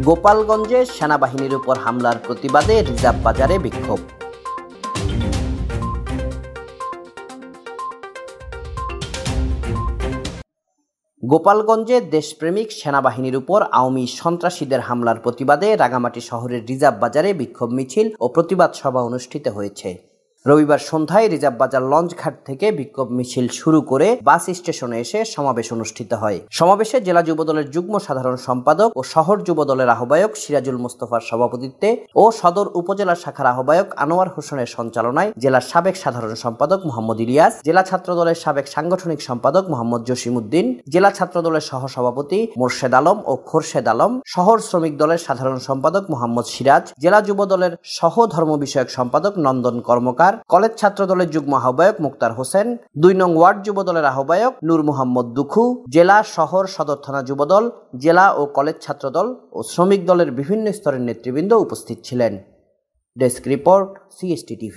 গোপালগঞ্জে সেনাবাহিনীর উপর হামলার প্রতিবাদে রিজার্ভ বাজারে বিক্ষোভ। গোপালগঞ্জে দেশপ্রেমিক সেনাবাহিনীর উপর আওয়ামী সন্ত্রাসীদের হামলার প্রতিবাদে রাঙামাটি শহরের রিজার্ভ বাজারে বিক্ষোভ মিছিল ও প্রতিবাদ সভা অনুষ্ঠিত হয়েছে। রবিবার সন্ধ্যায় রিজার্ভ বাজার লঞ্চঘাট থেকে বিক্ষোভ মিছিল শুরু করে বাস স্টেশনে এসে সমাবেশ অনুষ্ঠিত হয়। সমাবেশে জেলা যুবদলের যুগ্ম সাধারণ সম্পাদক ও শহর যুবদলের আহ্বায়ক সিরাজুল মোস্তফার সভাপতিত্বে ও সদর উপজেলা শাখার আহ্বায়ক আনোয়ার হোসেনের সঞ্চালনায় জেলার সাবেক সাধারণ সম্পাদক মোহাম্মদ ইলিয়াস, জেলা ছাত্রদলের সাবেক সাংগঠনিক সম্পাদক মোহাম্মদ জসিমউদ্দিন, জেলা ছাত্রদলের সহসভাপতি মোর্শেদ আলম ও খোরশেদ আলম, শহর শ্রমিক দলের সাধারণ সম্পাদক মোহাম্মদ সিরাজ, জেলা যুবদলের সহ ধর্ম বিষয়ক সম্পাদক নন্দন কর্মকার, কলেজ ছাত্র দলের যুগ্ম আহ্বায়ক মুক্তার হোসেন, ২ নং ওয়ার্ড যুব দলের আহ্বায়ক নূর মোহাম্মদ দুখু, জেলা শহর সদর থানা যুবদল, জেলা ও কলেজ ছাত্র দল ও শ্রমিক দলের বিভিন্ন স্তরের নেতৃবৃন্দ উপস্থিত ছিলেন। Desk report, CST TV।